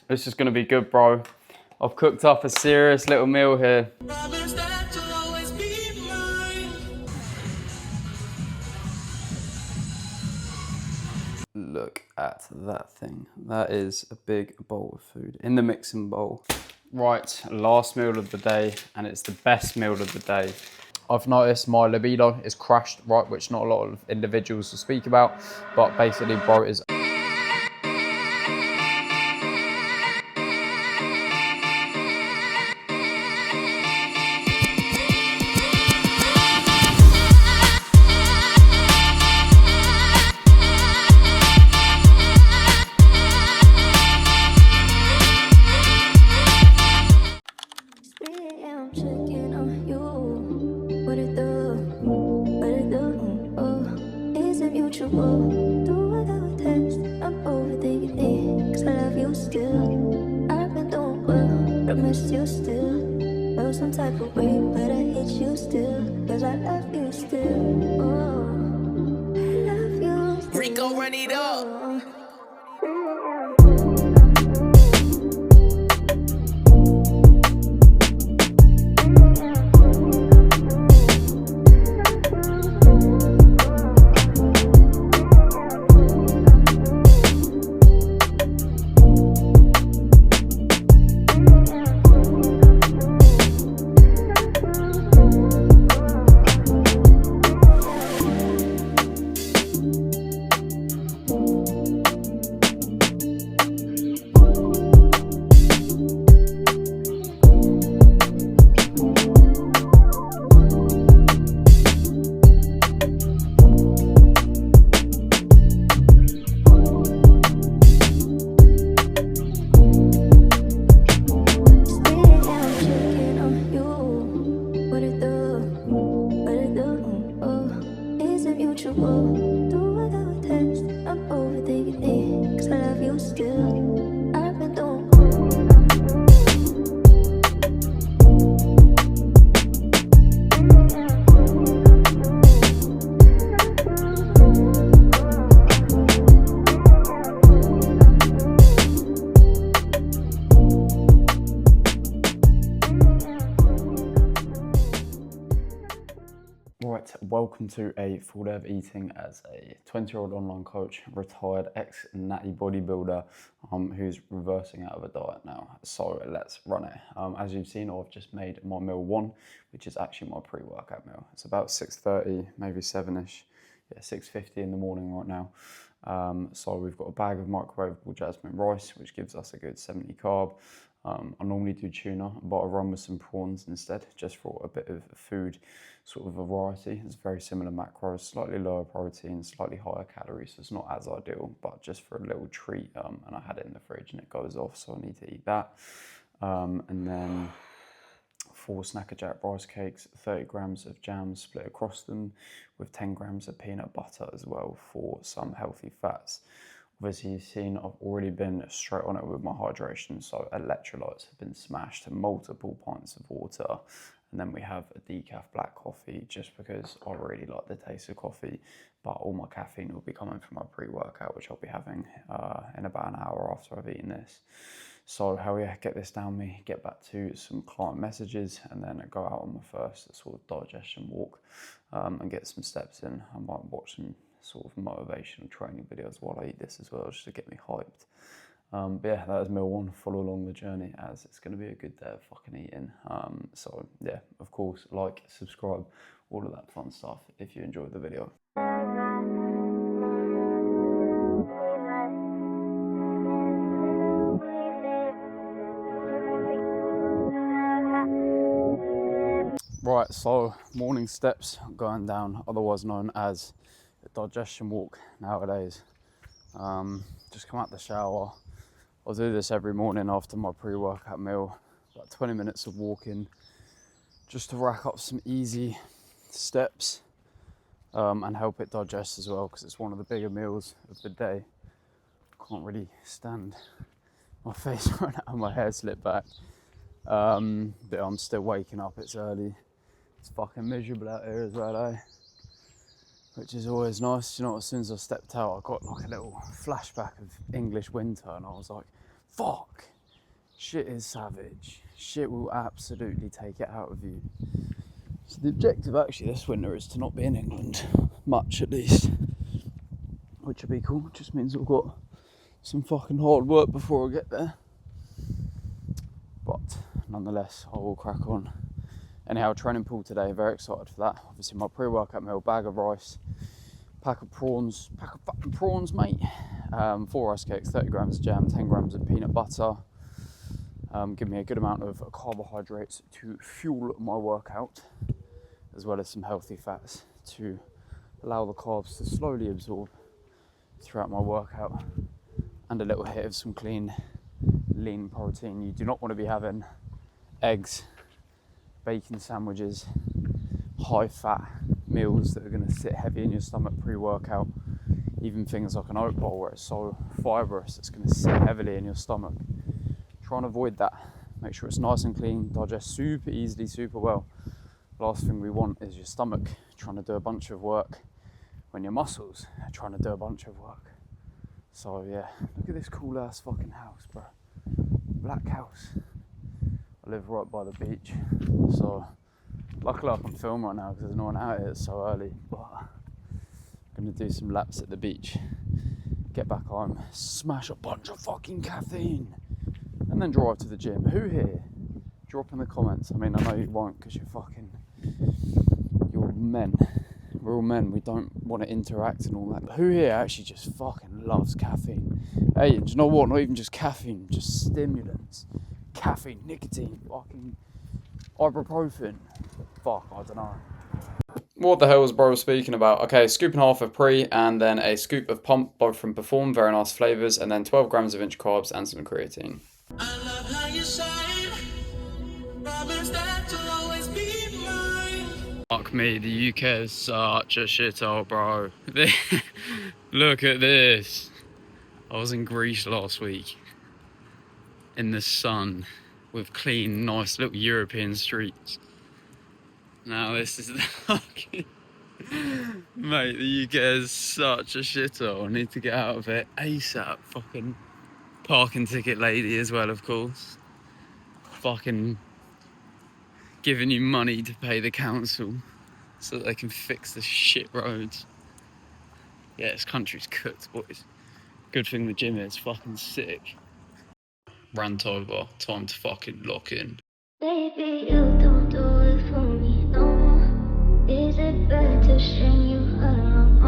This is gonna be good, bro. I've cooked up a serious little meal here. Look at that thing. That is a big bowl of food in the mixing bowl. Right, last meal of the day, and it's the best meal of the day. I've noticed my libido is crashed, right, which not a lot of individuals will speak about, but basically, bro, is some type of way, but I hate you still, cause I love you still. Oh, I love you still. Rico, run it up. Right, welcome to a full day of eating as a 20-year-old online coach, retired ex-natty bodybuilder who's reversing out of a diet now. So let's run it. As you've seen, I've just made my meal 1, which is actually my pre-workout meal. It's about 6:30, maybe 7ish. Yeah, 6:50 in the morning right now. So we've got a bag of microwavable jasmine rice, which gives us a good 70 carb. I normally do tuna, but I run with some prawns instead, just for a bit of food sort of variety. It's very similar macros, slightly lower protein, slightly higher calories, so it's not as ideal, but just for a little treat. And I had it in the fridge and it goes off, so I need to eat that. And then 4 Snacker Jack rice cakes, 30 grams of jam split across them, with 10 grams of peanut butter as well for some healthy fats. Obviously, you've seen I've already been straight on it with my hydration, so electrolytes have been smashed, multiple pints of water, and then we have a decaf black coffee just because I really like the taste of coffee, but all my caffeine will be coming from my pre-workout, which I'll be having in about an hour after I've eaten this. So how we get this down me, get back to some client messages, and then go out on my first sort of digestion walk and get some steps in. I might watch some sort of motivational training videos while I eat this as well, just to get me hyped. But yeah, that is meal 1. Follow along the journey, as it's going to be a good day of fucking eating. So yeah, of course, like, subscribe, all of that fun stuff if you enjoyed the video. Right, so morning steps going down, otherwise known as a digestion walk nowadays. Just come out the shower. I'll do this every morning after my pre-workout meal. About 20 minutes of walking, just to rack up some easy steps and help it digest as well, because it's one of the bigger meals of the day. Can't really stand my face right now, my hair slipped back. But I'm still waking up, it's early. It's fucking miserable out here as well, eh? Which is always nice. You know, as soon as I stepped out, I got like a little flashback of English winter, and I was like, fuck, Shit is savage. Shit will absolutely take it out of you. So the objective actually this winter is to not be in England, much at least. Which would be cool, just means I've got some fucking hard work before I get there. But nonetheless, I will crack on. Anyhow, training pool today, very excited for that. Obviously my pre-workout meal, bag of rice, pack of fucking prawns, mate. 4 rice cakes, 30 grams of jam, 10 grams of peanut butter. Give me a good amount of carbohydrates to fuel my workout, as well as some healthy fats to allow the carbs to slowly absorb throughout my workout, and a little hit of some clean, lean protein. You do not want to be having eggs, bacon sandwiches, high fat meals that are going to sit heavy in your stomach pre-workout. Even things like an oat bowl where it's so fibrous it's going to sit heavily in your stomach. Try and avoid that. Make sure it's nice and clean, digest super easily, super well. Last thing we want is your stomach trying to do a bunch of work when your muscles are trying to do a bunch of work. So yeah, look at this cool ass fucking house, bro. Black house. I live right by the beach, so luckily I can film right now because there's no one out here, it's so early. But I'm gonna do some laps at the beach, get back home, smash a bunch of fucking caffeine, and then drive to the gym. Who here? Drop in the comments. I mean, I know you won't because you're men. We're all men, we don't want to interact and all that. But who here actually just fucking loves caffeine? Hey, and do you know what? Not even just caffeine, just stimulants. Caffeine, nicotine, fucking ibuprofen. Fuck, I don't know. What the hell was bro speaking about? Okay, scoop and a half of pre and then a scoop of pump, both from Perform, very nice flavours, and then 12 grams of inch carbs and some creatine. I love how you shine. Promise that you'll always be mine. Fuck me, the UK is such a shithole, bro. Look at this. I was in Greece last week in the sun with clean, nice little European streets. Now this is the fucking... Mate, the UK is such a shithole. I need to get out of it ASAP. Fucking parking ticket lady as well, of course. Fucking giving you money to pay the council so that they can fix the shit roads. Yeah, this country's cooked, boys. Good thing the gym is fucking sick. Rant over. Time to fucking lock in. Baby, you don't do it for me no more. Is it better to string you along?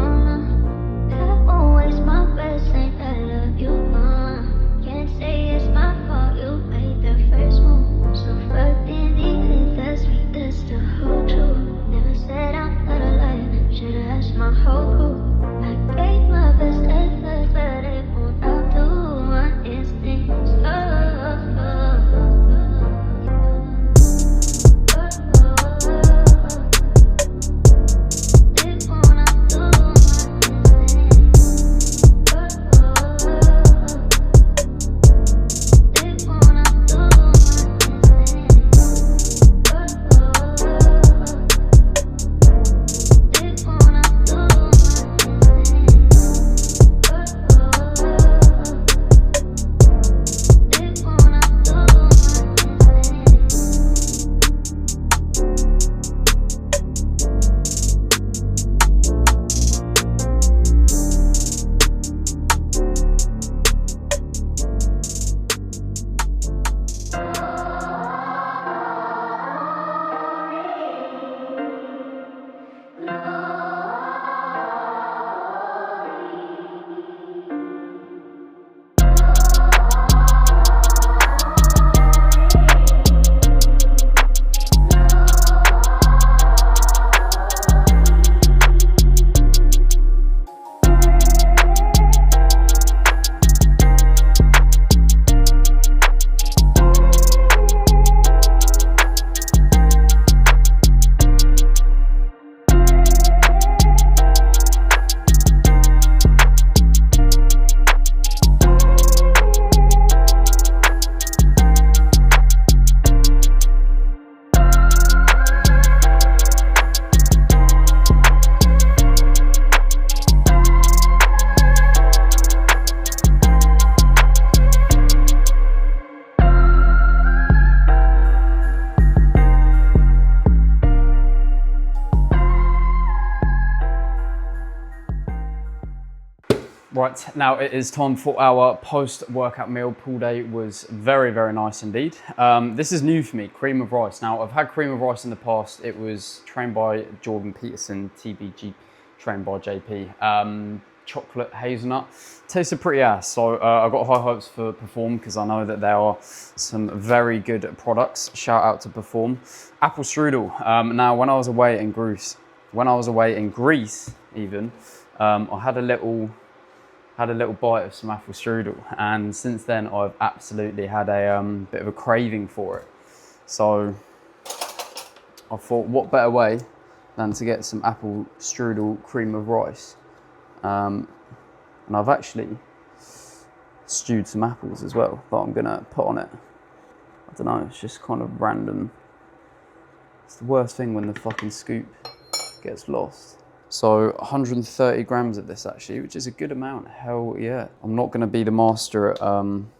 I always my best and I love you on. Can't say it's my fault, you made the first move. So fucking easy, that's me, that's the whole truth. Never said I'm not alive, should've asked my whole crew. I gave my best effort, but it won't outdo my instincts. It won't Right, now it is time for our post-workout meal. Pool day was very, very nice indeed. This is new for me, cream of rice. Now, I've had cream of rice in the past. It was trained by Jordan Peterson, TBG, trained by JP. Chocolate hazelnut. Tasted pretty ass, so I've got high hopes for Perform because I know that there are some very good products. Shout out to Perform. Apple strudel. Now, when I was away in Greece, even, I had a little bite of some apple strudel, and since then I've absolutely had a bit of a craving for it. So I thought, what better way than to get some apple strudel cream of rice. And I've actually stewed some apples as well that I'm gonna put on it. I don't know, it's just kind of random. It's the worst thing when the fucking scoop gets lost. So 130 grams of this actually, which is a good amount, hell yeah. I'm not gonna be the master at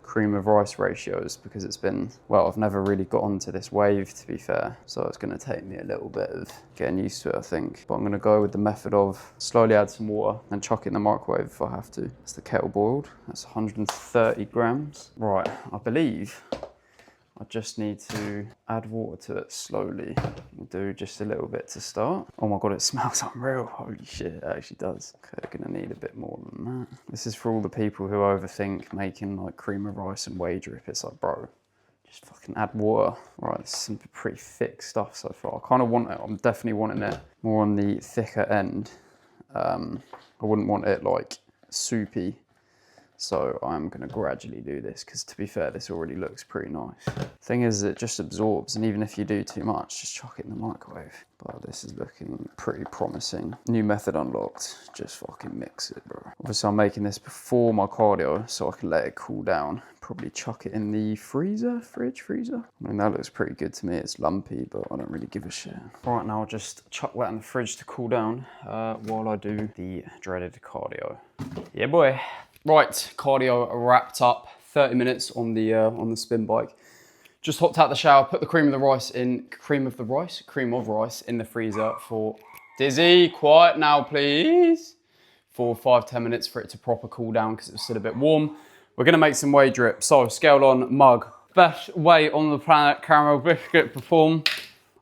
cream of rice ratios because it's been, well, I've never really got onto this wave to be fair. So it's gonna take me a little bit of getting used to it, I think. But I'm gonna go with the method of slowly add some water and chuck it in the microwave if I have to. It's the kettle boiled, that's 130 grams. Right, I believe I just need to add water to it slowly. We'll do just a little bit to start. Oh my God, it smells unreal. Holy shit, it actually does. Okay, gonna need a bit more than that. This is for all the people who overthink making like cream of rice and whey drip. It's like, bro, just fucking add water. Right, this is some pretty thick stuff so far. I kind of want it, I'm definitely wanting it more on the thicker end. I wouldn't want it like soupy. So I'm gonna gradually do this because to be fair, this already looks pretty nice. Thing is, it just absorbs, and even if you do too much, just chuck it in the microwave. But this is looking pretty promising. New method unlocked, just fucking mix it, bro. Obviously I'm making this before my cardio so I can let it cool down. Probably chuck it in the freezer. I mean, that looks pretty good to me. It's lumpy, but I don't really give a shit. Right, now I'll just chuck that in the fridge to cool down while I do the dreaded cardio. Yeah, boy. Right, cardio wrapped up. 30 minutes on the spin bike. Just hopped out the shower, put the cream of rice in the freezer for Dizzy. Quiet now, please. For 5-10 minutes for it to proper cool down because it was still a bit warm. We're gonna make some whey drip. So scale on mug. Best whey on the planet, caramel biscuit Perform.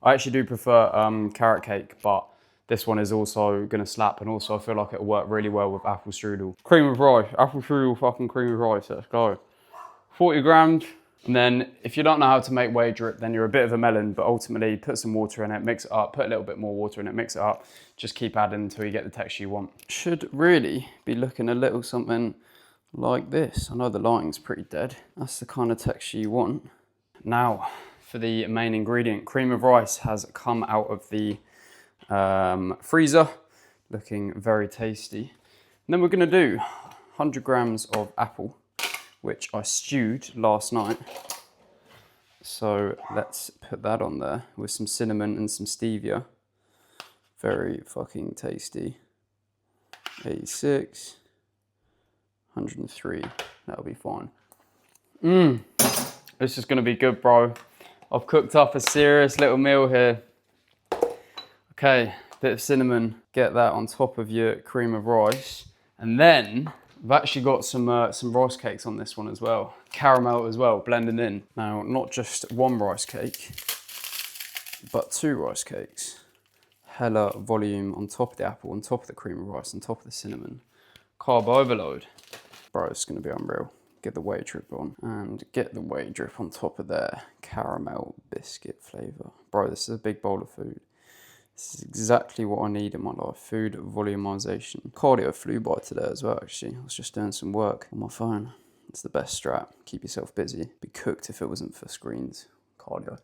I actually do prefer carrot cake, but this one is also gonna slap, and also I feel like it'll work really well with apple strudel. Cream of rice, apple strudel, fucking cream of rice, let's go. 40 grams, and then if you don't know how to make whey drip, then you're a bit of a melon, but ultimately put some water in it, mix it up, put a little bit more water in it, mix it up, just keep adding until you get the texture you want. Should really be looking a little something like this. I know the lighting's pretty dead. That's the kind of texture you want. Now, for the main ingredient, cream of rice has come out of the freezer, looking very tasty. And then we're gonna do 100 grams of apple, which I stewed last night. So let's put that on there with some cinnamon and some stevia. Very fucking tasty. 86, 103, that'll be fine. This is gonna be good, bro. I've cooked up a serious little meal here. Okay, bit of cinnamon, get that on top of your cream of rice. And then I've actually got some rice cakes on this one as well. Caramel as well, blending in. Now, not just one rice cake, but 2 rice cakes. Hella volume on top of the apple, on top of the cream of rice, on top of the cinnamon. Carb overload. Bro, it's gonna be unreal. Get the whey drip on, and get the whey drip on top of their caramel biscuit flavor. Bro, this is a big bowl of food. This is exactly what I need in my life, food volumization. Cardio flew by today as well, actually. I was just doing some work on my phone. It's the best strat. Keep yourself busy. Be cooked if it wasn't for screens. Cardio.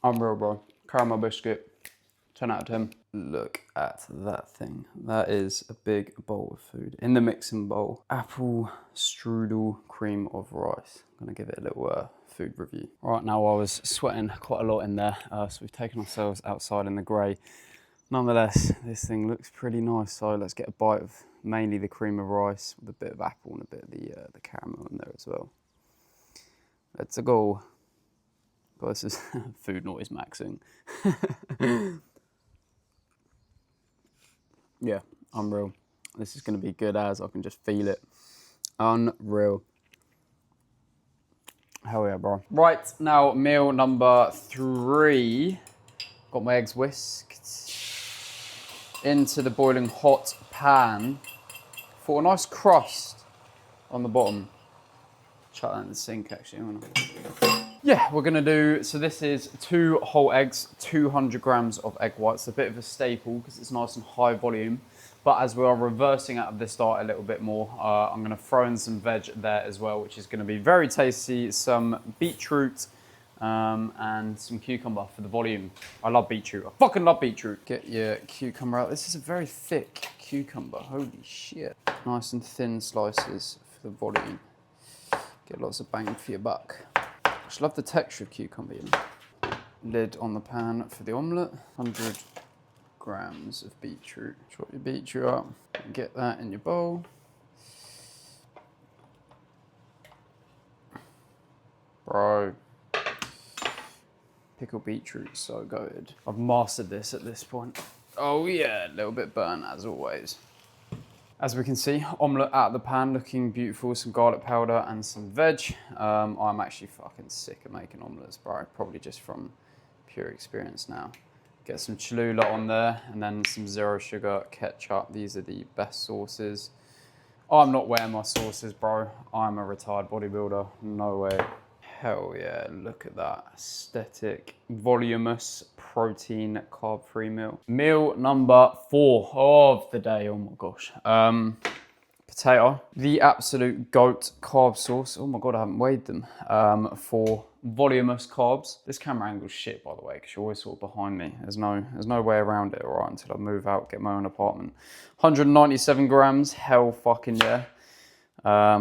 Unreal, bro. Caramel biscuit, 10 out of 10. Look at that thing. That is a big bowl of food. In the mixing bowl, apple strudel cream of rice. I'm gonna give it a little food review. Right, now I was sweating quite a lot in there, so we've taken ourselves outside in the grey. Nonetheless, this thing looks pretty nice, so let's get a bite of mainly the cream of rice with a bit of apple and a bit of the caramel in there as well. Let's go. God, this is food noise maxing. Yeah, unreal. This is going to be good as I can just feel it. Unreal. Hell yeah, bro. Right, now meal number 3. Got my eggs whisked into the boiling hot pan for a nice crust on the bottom. Chuck that in the sink actually. Yeah, we're gonna do, so this is 2 whole eggs, 200 grams of egg whites. A bit of a staple because it's nice and high volume. But as we are reversing out of this diet a little bit more, I'm gonna throw in some veg there as well, which is gonna be very tasty. Some beetroot and some cucumber for the volume. I love beetroot, I fucking love beetroot. Get your cucumber out. This is a very thick cucumber, holy shit. Nice and thin slices for the volume. Get lots of bang for your buck. I just love the texture of cucumber, you know. Lid on the pan for the omelette. 100 grams of beetroot. Chop your beetroot up. Get that in your bowl. Bro. Pickled beetroot, so good. I've mastered this at this point. Oh yeah, a little bit burnt as always. As we can see, omelette out of the pan, looking beautiful, some garlic powder and some veg. I'm actually fucking sick of making omelettes, bro, probably just from pure experience now. Get some Cholula on there and then some zero sugar ketchup. These are the best sauces. I'm not wearing my sauces, bro. I'm a retired bodybuilder, no way. Hell yeah, look at that. Aesthetic, voluminous, protein, carb-free meal. Meal number 4 of the day, oh my gosh. Potato, the absolute GOAT carb source. Oh my God, I haven't weighed them. For voluminous carbs. This camera angle's shit, by the way, because you're always sort of behind me. There's no way around it, all right, until I move out, get my own apartment. 197 grams, hell fucking yeah. I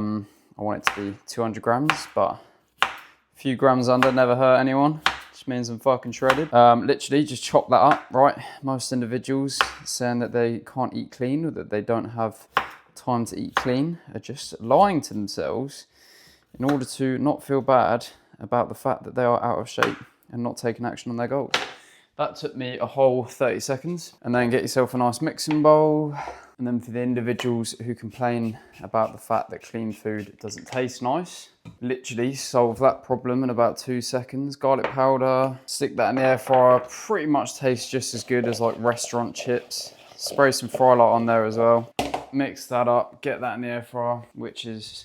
want it to be 200 grams, but a few grams under, never hurt anyone. Just means I'm fucking shredded. Literally just chop that up, right? Most individuals saying that they can't eat clean or that they don't have time to eat clean are just lying to themselves in order to not feel bad about the fact that they are out of shape and not taking action on their goals. That took me a whole 30 seconds. And then get yourself a nice mixing bowl. And then for the individuals who complain about the fact that clean food doesn't taste nice, literally solve that problem in about 2 seconds. Garlic powder, stick that in the air fryer, pretty much tastes just as good as like restaurant chips. Spray some fry light on there as well. Mix that up, get that in the air fryer, which has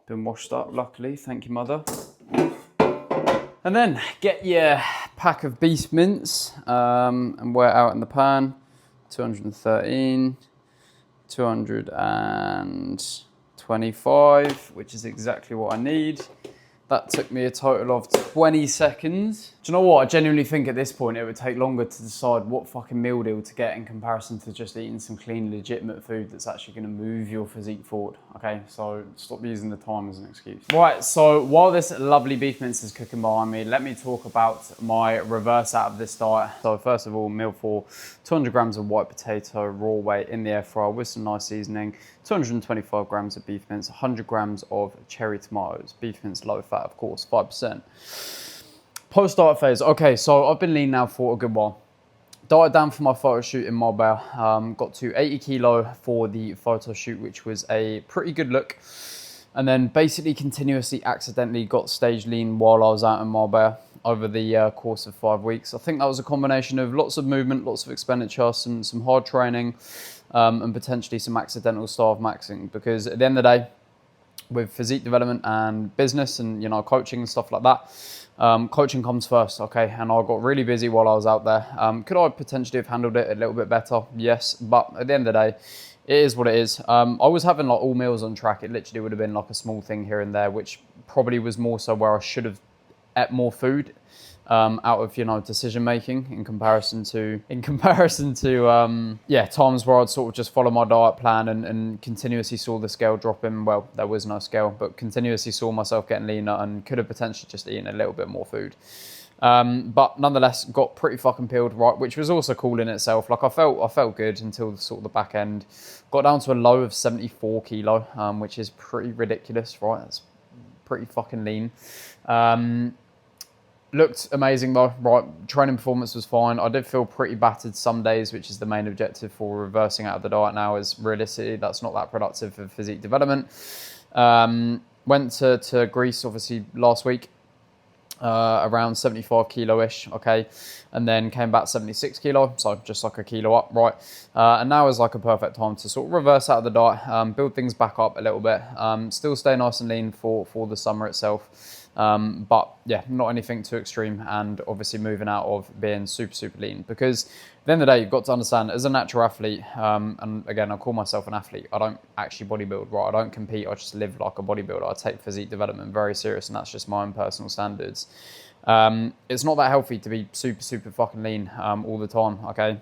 been washed up, luckily, thank you mother. And then get your pack of beef mince and wear it out in the pan. 213. 225, which is exactly what I need. That took me a total of 20 seconds. Do you know what? I genuinely think at this point it would take longer to decide what fucking meal deal to get in comparison to just eating some clean, legitimate food that's actually gonna move your physique forward. Okay, so stop using the time as an excuse. Right, so while this lovely beef mince is cooking behind me, let me talk about my reverse out of this diet. So first of all, meal 4, 200 grams of white potato, raw weight in the air fryer with some nice seasoning, 225 grams of beef mince, 100 grams of cherry tomatoes, beef mince low fat, of course, 5%. Post-diet phase. Okay, so I've been lean now for a good while. Diet down for my photo shoot in Marbella. Got to 80 kilo for the photo shoot, which was a pretty good look. And then basically continuously accidentally got stage lean while I was out in Marbella over the course of 5 weeks. I think that was a combination of lots of movement, lots of expenditure, some hard training, and potentially some accidental starve maxing. Because at the end of the day, with physique development and business and, you know, coaching and stuff like that, coaching comes first, okay? And I got really busy while I was out there. Could I potentially have handled it a little bit better? Yes, but at the end of the day, it is what it is. I was having like all meals on track. It literally would have been like a small thing here and there, which probably was more so where I should have ate more food out of, you know, decision making in comparison to times where I'd sort of just follow my diet plan and continuously saw the scale dropping. Well, there was no scale, but continuously saw myself getting leaner and could have potentially just eaten a little bit more food. But nonetheless, got pretty fucking peeled, right, which was also cool in itself. Like I felt good until sort of the back end. Got down to a low of 74 kilo, which is pretty ridiculous, right? That's pretty fucking lean. Looked amazing though, right? Training performance was fine. I did feel pretty battered some days, which is the main objective for reversing out of the diet now, is realistically that's not that productive for physique development. Went to Greece obviously last week, around 75 kilo-ish, okay, and then came back 76 kilo, so just like a kilo up, right? And now is like a perfect time to sort of reverse out of the diet, build things back up a little bit, still stay nice and lean for the summer itself. But yeah, not anything too extreme, and obviously moving out of being super lean, because at the end of the day, you've got to understand, as a natural athlete, and again, I call myself an athlete, I don't actually bodybuild, right? I don't compete, I just live like a bodybuilder. I take physique development very serious, and that's just my own personal standards. It's not that healthy to be super fucking lean all the time, okay?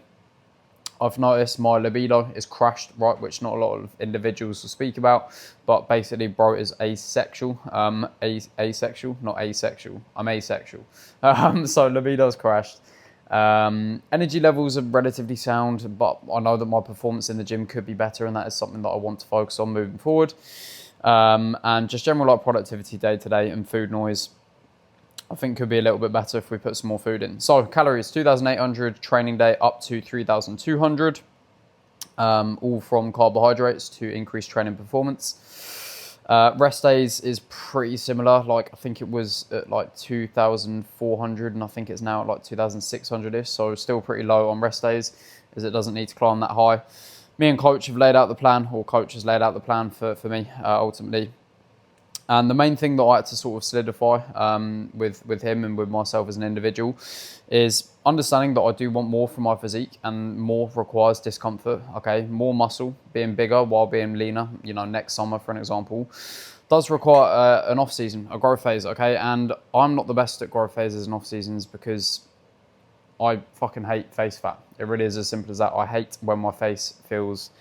I've noticed my libido is crashed, right, which not a lot of individuals will speak about, but basically, bro is asexual, asexual, not asexual, I'm asexual. So libido's crashed. Energy levels are relatively sound, but I know that my performance in the gym could be better, and that is something that I want to focus on moving forward. And just general like productivity day to day and food noise, I think could be a little bit better if we put some more food in. So calories, 2,800 training day up to 3,200, all from carbohydrates to increase training performance. Rest days is pretty similar. Like I think it was at like 2,400 and I think it's now at like 2,600-ish. So still pretty low on rest days, as it doesn't need to climb that high. Me and coach have laid out the plan, or coach has laid out the plan for me ultimately. And the main thing that I had to sort of solidify with him and with myself as an individual is understanding that I do want more from my physique, and more requires discomfort, okay? More muscle, being bigger while being leaner, you know, next summer, for an example, does require an off-season, a growth phase, okay? And I'm not the best at growth phases and off-seasons because I fucking hate face fat. It really is as simple as that. I hate when my face feels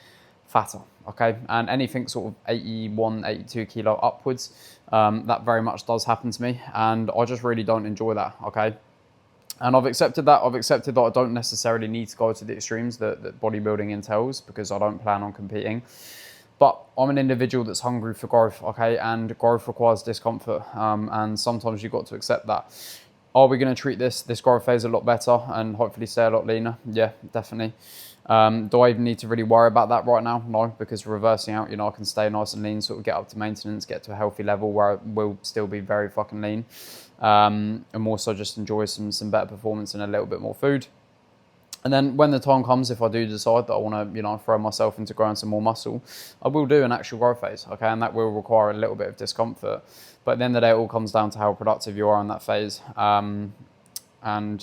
fatter, okay? And anything sort of 81, 82 kilo upwards, that very much does happen to me, and I just really don't enjoy that, okay? And I've accepted that. I've accepted that I don't necessarily need to go to the extremes that bodybuilding entails, because I don't plan on competing. But I'm an individual that's hungry for growth, okay? And growth requires discomfort, and sometimes you've got to accept that. Are we going to treat this growth phase a lot better and hopefully stay a lot leaner? Yeah, definitely. Do I even need to really worry about that right now? No, because reversing out, you know, I can stay nice and lean, sort of get up to maintenance, get to a healthy level where I will still be very fucking lean, and more so just enjoy some better performance and a little bit more food. And then when the time comes, if I do decide that I want to, you know, throw myself into growing some more muscle, I will do an actual growth phase, okay? And that will require a little bit of discomfort. But at the end of the day, it all comes down to how productive you are in that phase. And,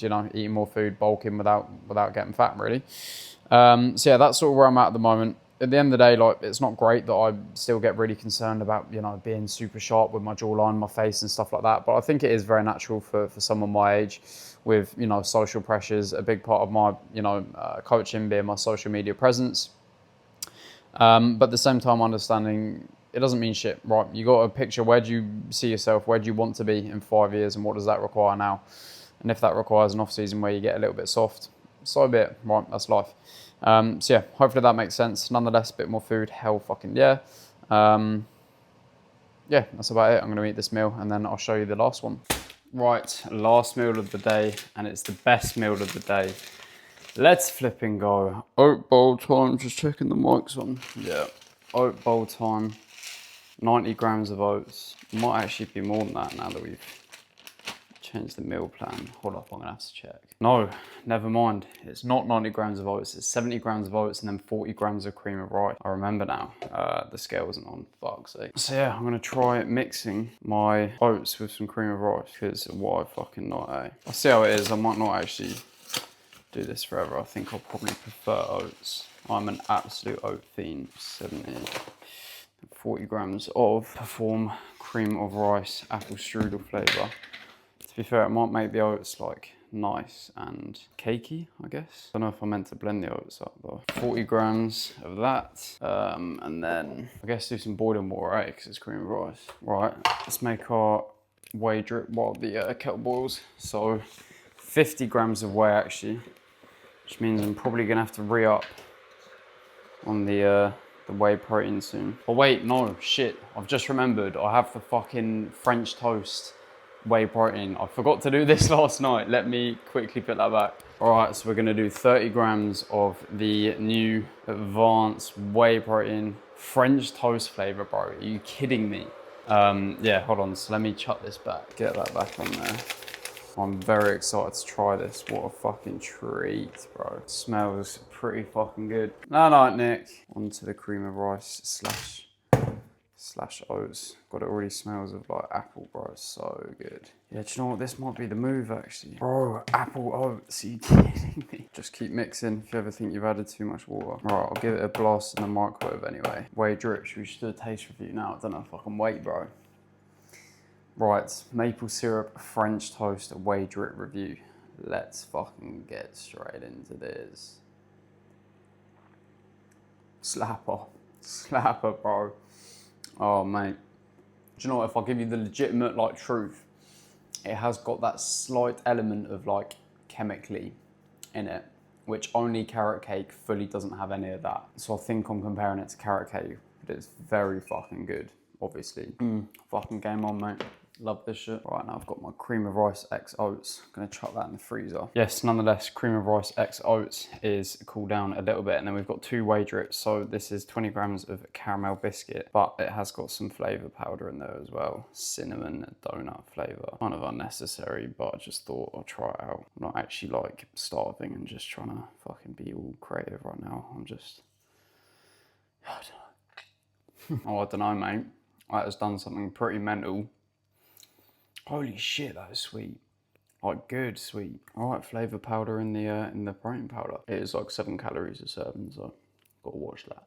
you know, eating more food, bulking without getting fat, really. So yeah, that's sort of where I'm at the moment. At the end of the day, like, it's not great that I still get really concerned about, you know, being super sharp with my jawline, my face and stuff like that. But I think it is very natural for someone my age, with, you know, social pressures, a big part of my, you know, coaching being my social media presence. But at the same time, understanding it doesn't mean shit, right? You got to picture, where do you see yourself? Where do you want to be in 5 years? And what does that require now? And if that requires an off season where you get a little bit soft, so be it, right? That's life. So yeah, hopefully that makes sense. Nonetheless, a bit more food, hell fucking yeah. Yeah, that's about it. I'm gonna eat this meal and then I'll show you the last one. Right, last meal of the day, and it's the best meal of the day. Let's flip and go. Oat bowl time, just checking the mics on. Yeah, oat bowl time, 90 grams of oats. Might actually be more than that now that we've changed the meal plan. Hold up, I'm gonna have to check. No, never mind. It's not 90 grams of oats, it's 70 grams of oats and then 40 grams of cream of rice. I remember now, the scale wasn't on, fuck's sake. So yeah, I'm gonna try mixing my oats with some cream of rice, because why fucking not, eh? I'll see how it is. I might not actually do this forever. I think I'll probably prefer oats. I'm an absolute oat fiend. 40 grams of Perform cream of rice apple strudel flavour. To be fair, it might make the oats like nice and cakey, I guess. Don't know if I meant to blend the oats up though. 40 grams of that. And then I guess do some boiling water, right? Because it's cream of rice. Right, let's make our whey drip while the kettle boils. So 50 grams of whey actually, which means I'm probably gonna have to re-up on the whey protein soon. Oh wait, no, shit. I've just remembered I have the fucking French toast whey protein. I forgot to do this last night. Let me quickly put that back. All right, so we're gonna do 30 grams of the new advanced whey protein French toast flavor, bro. Are you kidding me? Yeah, hold on, so let me chuck this back. Get that back on there. I'm very excited to try this. What a fucking treat, bro. It smells pretty fucking good. Night, Nick. Onto the cream of rice slash oats. God, it already smells of like apple, bro. It's so good. Yeah, do you know what? This might be the move, actually. Bro, apple oats. Are you kidding me? Just keep mixing if you ever think you've added too much water. Right, I'll give it a blast in the microwave anyway. Whey drips. We should do a taste review now. I don't know if I can wait, bro. Right, maple syrup French toast whey drip review. Let's fucking get straight into this. Slapper, bro. Oh, mate. Do you know what? If I give you the legitimate, like, truth, it has got that slight element of, like, chemically in it, which only carrot cake fully doesn't have any of that. So I think I'm comparing it to carrot cake, but it's very fucking good, obviously. Fucking game on, mate. Love this shit. Right, now I've got my cream of rice X oats. I'm gonna chuck that in the freezer. Yes, nonetheless, cream of rice X oats is cooled down a little bit, and then we've got 2 whey drips. So this is 20 grams of caramel biscuit, but it has got some flavor powder in there as well. Cinnamon donut flavor. Kind of unnecessary, but I just thought I'll try it out. I'm not actually like starving and just trying to fucking be all creative right now. I'm just, I don't know. Oh, I don't know, mate. That has done something pretty mental. Holy shit, that is sweet. Like, good sweet. All right, flavor powder in the protein powder. It is like 7 calories a serving, so gotta watch that.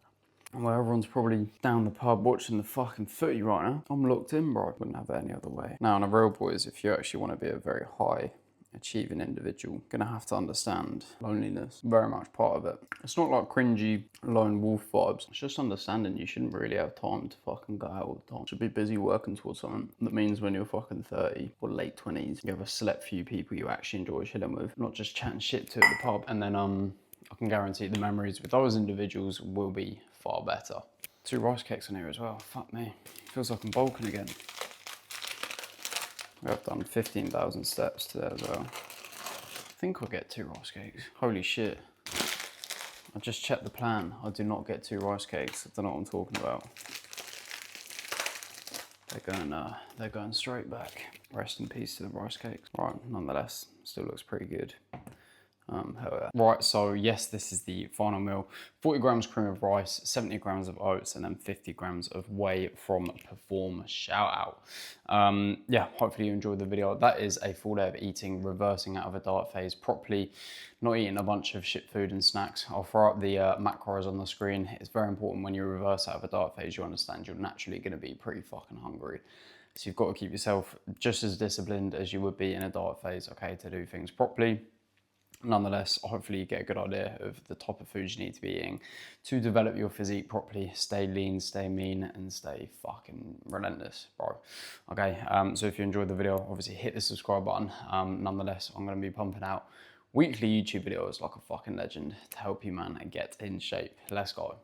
Well, everyone's probably down the pub watching the fucking footy right now. I'm locked in, bro. Wouldn't have it any other way. Now, on a real boys, if you actually want to be a very high achieving individual, gonna have to understand loneliness. Very much part of it. It's not like cringy lone wolf vibes. It's just understanding you shouldn't really have time to fucking go out all the time. You should be busy working towards something. That means when you're fucking 30 or late 20s, you have a select few people you actually enjoy chilling with, not just chatting shit to at the pub. And then I can guarantee the memories with those individuals will be far better. 2 rice cakes in here as well. Fuck me. Feels like I'm bulking again. I've done 15,000 steps today as well. I think I'll get 2 rice cakes. Holy shit. I just checked the plan. I do not get 2 rice cakes. I don't know what I'm talking about. They're going straight back. Rest in peace to the rice cakes. Right, nonetheless, still looks pretty good. Hell yeah. Right, so yes, this is the final meal. 40 grams cream of rice, 70 grams of oats, and then 50 grams of whey from Perform. Shout out. Yeah, hopefully you enjoyed the video. That is a full day of eating, reversing out of a diet phase properly, not eating a bunch of shit food and snacks. I'll throw up the macros on the screen. It's very important when you reverse out of a diet phase, you understand you're naturally gonna be pretty fucking hungry. So you've got to keep yourself just as disciplined as you would be in a diet phase, okay, to do things properly. Nonetheless, hopefully you get a good idea of the type of foods you need to be eating to develop your physique properly, stay lean, stay mean, and stay fucking relentless, bro. Okay, so if you enjoyed the video, obviously hit the subscribe button. Nonetheless, I'm gonna be pumping out weekly YouTube videos like a fucking legend to help you, man, get in shape. Let's go.